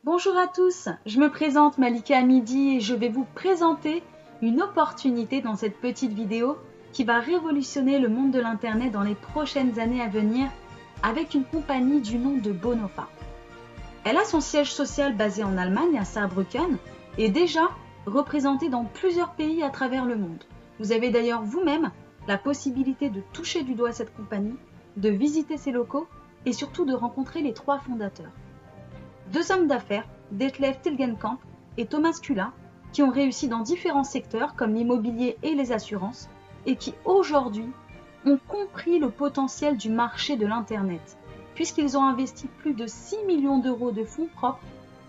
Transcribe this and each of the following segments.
Bonjour à tous, je me présente Malika Hamidi et je vais vous présenter une opportunité dans cette petite vidéo qui va révolutionner le monde de l'internet dans les prochaines années à venir avec une compagnie du nom de Bonofa. Elle a son siège social basé en Allemagne à Saarbrücken et déjà représentée dans plusieurs pays à travers le monde. Vous avez d'ailleurs vous-même la possibilité de toucher du doigt cette compagnie, de visiter ses locaux et surtout de rencontrer les trois fondateurs. Deux hommes d'affaires, Detlef Tilgenkamp et Thomas Kula, qui ont réussi dans différents secteurs comme l'immobilier et les assurances et qui aujourd'hui ont compris le potentiel du marché de l'Internet puisqu'ils ont investi plus de 6 millions d'euros de fonds propres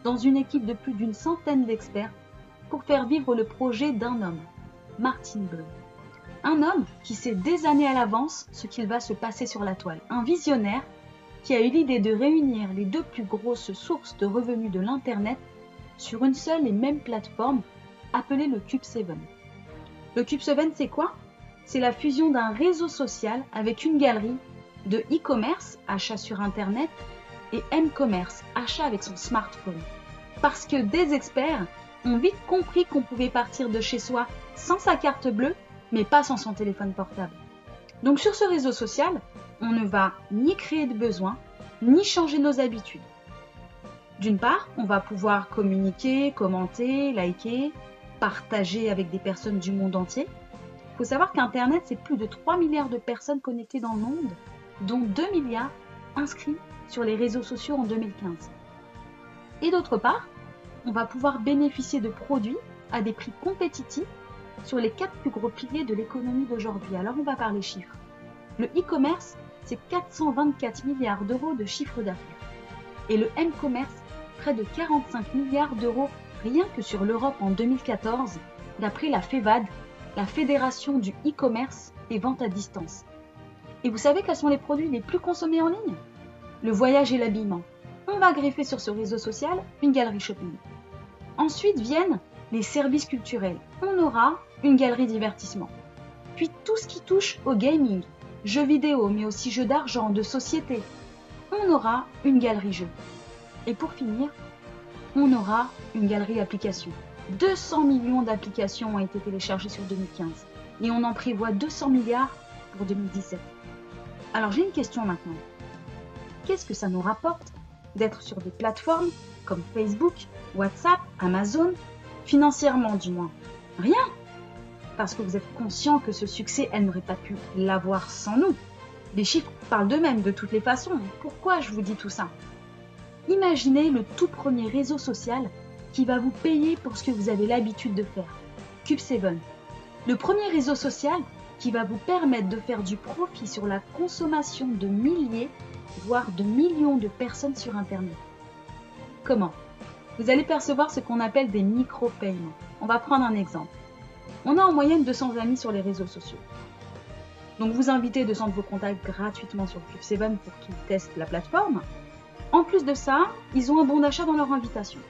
dans une équipe de plus d'une centaine d'experts pour faire vivre le projet d'un homme, Martin Bloom. Un homme qui sait des années à l'avance ce qu'il va se passer sur la toile. Un visionnaire qui a eu l'idée de réunir les deux plus grosses sources de revenus de l'Internet sur une seule et même plateforme appelée le Cube7. Le Cube7, c'est quoi? C'est la fusion d'un réseau social avec une galerie de e-commerce, achat sur Internet, et m-commerce, achat avec son smartphone. Parce que des experts ont vite compris qu'on pouvait partir de chez soi sans sa carte bleue, mais pas sans son téléphone portable. Donc sur ce réseau social, on ne va ni créer de besoins, ni changer nos habitudes. D'une part, on va pouvoir communiquer, commenter, liker, partager avec des personnes du monde entier. Il faut savoir qu'Internet, c'est plus de 3 milliards de personnes connectées dans le monde, dont 2 milliards inscrits sur les réseaux sociaux en 2015. Et d'autre part, on va pouvoir bénéficier de produits à des prix compétitifs sur les 4 plus gros piliers de l'économie d'aujourd'hui. Alors on va parler chiffres. Le e-commerce, c'est 424 milliards d'euros de chiffre d'affaires. Et le m-commerce, près de 45 milliards d'euros rien que sur l'Europe en 2014, d'après la FEVAD, la Fédération du e-commerce et vente à distance. Et vous savez quels sont les produits les plus consommés en ligne? Le voyage et l'habillement. On va greffer sur ce réseau social une galerie shopping. Ensuite viennent les services culturels. On aura une galerie divertissement. Puis tout ce qui touche au gaming, jeux vidéo, mais aussi jeux d'argent, de société. On aura une galerie jeux. Et pour finir, on aura une galerie applications. 200 millions d'applications ont été téléchargées sur 2015. Et on en prévoit 200 milliards pour 2017. Alors j'ai une question maintenant. Qu'est-ce que ça nous rapporte d'être sur des plateformes comme Facebook, WhatsApp, Amazon, financièrement du moins? Rien! Parce que vous êtes conscient que ce succès, elle n'aurait pas pu l'avoir sans nous. Les chiffres parlent d'eux-mêmes de toutes les façons. Pourquoi je vous dis tout ça? Imaginez le tout premier réseau social qui va vous payer pour ce que vous avez l'habitude de faire. Cube7. Le premier réseau social qui va vous permettre de faire du profit sur la consommation de milliers, voire de millions de personnes sur Internet. Comment? Vous allez percevoir ce qu'on appelle des micro-paiements. On va prendre un exemple. On a en moyenne 200 amis sur les réseaux sociaux. Donc vous invitez 200 de vos contacts gratuitement sur Cube7 pour qu'ils testent la plateforme. En plus de ça, ils ont un bon d'achat dans leur invitation.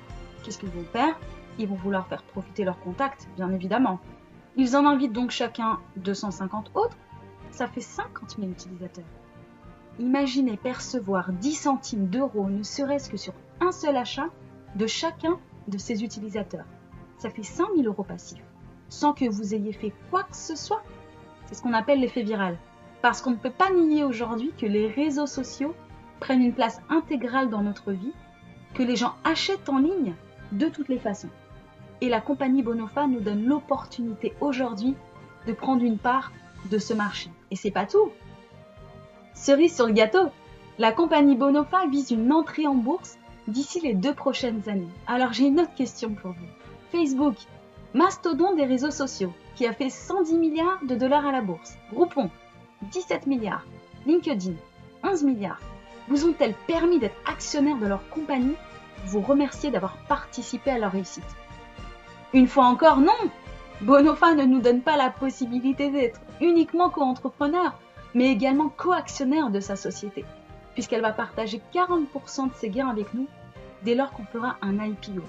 Qu'est-ce qu'ils vont faire? Ils vont vouloir faire profiter leurs contacts, bien évidemment. Ils en invitent donc chacun 250 autres. Ça fait 50 000 utilisateurs. Imaginez percevoir 10 centimes d'euros, ne serait-ce que sur un seul achat de chacun de ces utilisateurs. Ça fait 5 000 euros passifs, sans que vous ayez fait quoi que ce soit. C'est ce qu'on appelle l'effet viral. Parce qu'on ne peut pas nier aujourd'hui que les réseaux sociaux prennent une place intégrale dans notre vie, que les gens achètent en ligne de toutes les façons. Et la compagnie Bonofa nous donne l'opportunité aujourd'hui de prendre une part de ce marché. Et c'est pas tout. Cerise sur le gâteau, la compagnie Bonofa vise une entrée en bourse d'ici les 2 prochaines années. Alors j'ai une autre question pour vous. Facebook, mastodonte des réseaux sociaux, qui a fait 110 milliards de dollars à la bourse. Groupon, 17 milliards. LinkedIn, 11 milliards. Vous ont-elles permis d'être actionnaires de leur compagnie pour vous remercier d'avoir participé à leur réussite? Une fois encore, non! Bonofa ne nous donne pas la possibilité d'être uniquement co-entrepreneur, mais également co-actionnaire de sa société, puisqu'elle va partager 40% de ses gains avec nous dès lors qu'on fera un IPO,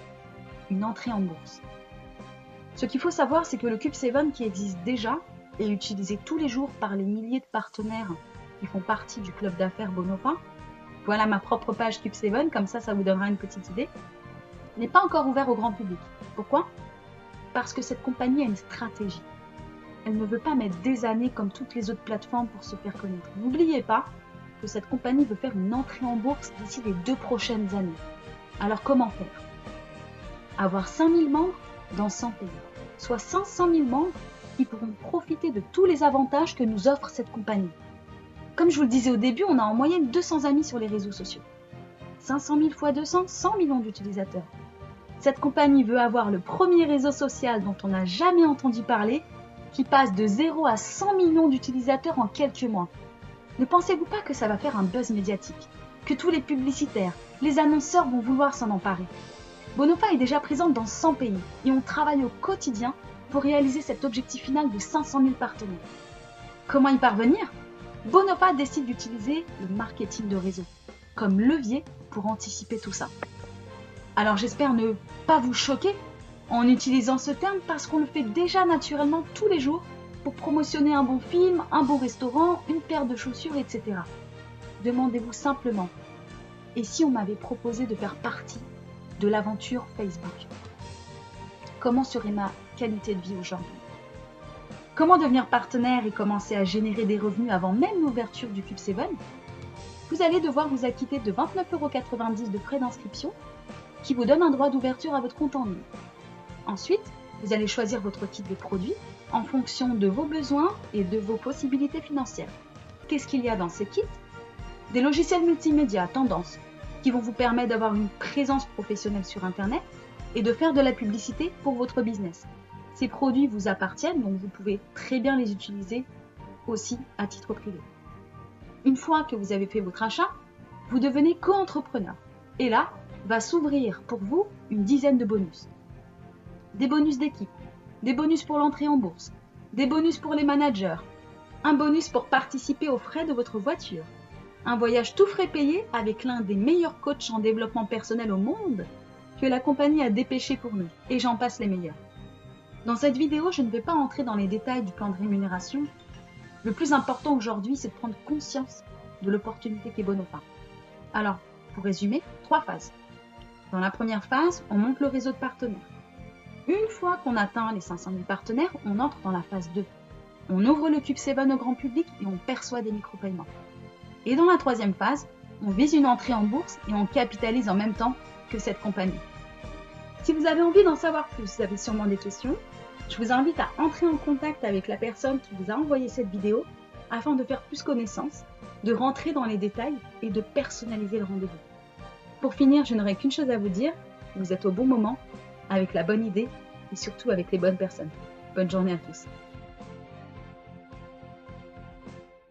une entrée en bourse. Ce qu'il faut savoir, c'est que le Cube7 qui existe déjà est utilisé tous les jours par les milliers de partenaires qui font partie du club d'affaires Bonofa. Voilà ma propre page Cube7, comme ça vous donnera une petite idée. n'est pas encore ouvert au grand public. Pourquoi? Parce que cette compagnie a une stratégie. Elle ne veut pas mettre des années comme toutes les autres plateformes pour se faire connaître. N'oubliez pas que cette compagnie veut faire une entrée en bourse d'ici les 2 prochaines années. Alors comment faire? Avoir 5000 membres dans 100 pays, soit 500 000 membres qui pourront profiter de tous les avantages que nous offre cette compagnie. Comme je vous le disais au début, on a en moyenne 200 amis sur les réseaux sociaux. 500 000 fois 200, 100 millions d'utilisateurs. Cette compagnie veut avoir le premier réseau social dont on n'a jamais entendu parler, qui passe de 0 à 100 millions d'utilisateurs en quelques mois. Ne pensez-vous pas que ça va faire un buzz médiatique? Que tous les publicitaires, les annonceurs vont vouloir s'en emparer? Bonofa est déjà présente dans 100 pays et on travaille au quotidien pour réaliser cet objectif final de 500 000 partenaires. Comment y parvenir? Bonofa décide d'utiliser le marketing de réseau comme levier pour anticiper tout ça. Alors j'espère ne pas vous choquer en utilisant ce terme parce qu'on le fait déjà naturellement tous les jours pour promotionner un bon film, un bon restaurant, une paire de chaussures, etc. Demandez-vous simplement, et si on m'avait proposé de faire partie de l'aventure Facebook? Comment serait ma qualité de vie aujourd'hui? Comment devenir partenaire et commencer à générer des revenus avant même l'ouverture du Cube 7? Vous allez devoir vous acquitter de 29,90 € de frais d'inscription qui vous donne un droit d'ouverture à votre compte en ligne. Ensuite, vous allez choisir votre type de produit en fonction de vos besoins et de vos possibilités financières. Qu'est-ce qu'il y a dans ces kits? Des logiciels multimédia tendance qui vont vous permettre d'avoir une présence professionnelle sur Internet et de faire de la publicité pour votre business. Ces produits vous appartiennent, donc vous pouvez très bien les utiliser aussi à titre privé. Une fois que vous avez fait votre achat, vous devenez co-entrepreneur. Et là, va s'ouvrir pour vous une dizaine de bonus. Des bonus d'équipe, des bonus pour l'entrée en bourse, des bonus pour les managers, un bonus pour participer aux frais de votre voiture, un voyage tout frais payé avec l'un des meilleurs coachs en développement personnel au monde que la compagnie a dépêché pour nous, et j'en passe les meilleurs. Dans cette vidéo, je ne vais pas entrer dans les détails du plan de rémunération. Le plus important aujourd'hui, c'est de prendre conscience de l'opportunité qu'est Bonofa. Alors, pour résumer, 3 phases. Dans la première phase, on monte le réseau de partenaires. Une fois qu'on atteint les 500 000 partenaires, on entre dans la phase 2. On ouvre le Cube 7 au grand public et on perçoit des micro-paiements. Et dans la troisième phase, on vise une entrée en bourse et on capitalise en même temps que cette compagnie. Si vous avez envie d'en savoir plus, vous avez sûrement des questions, je vous invite à entrer en contact avec la personne qui vous a envoyé cette vidéo afin de faire plus connaissance, de rentrer dans les détails et de personnaliser le rendez-vous. Pour finir, je n'aurai qu'une chose à vous dire, vous êtes au bon moment, avec la bonne idée et surtout avec les bonnes personnes. Bonne journée à tous.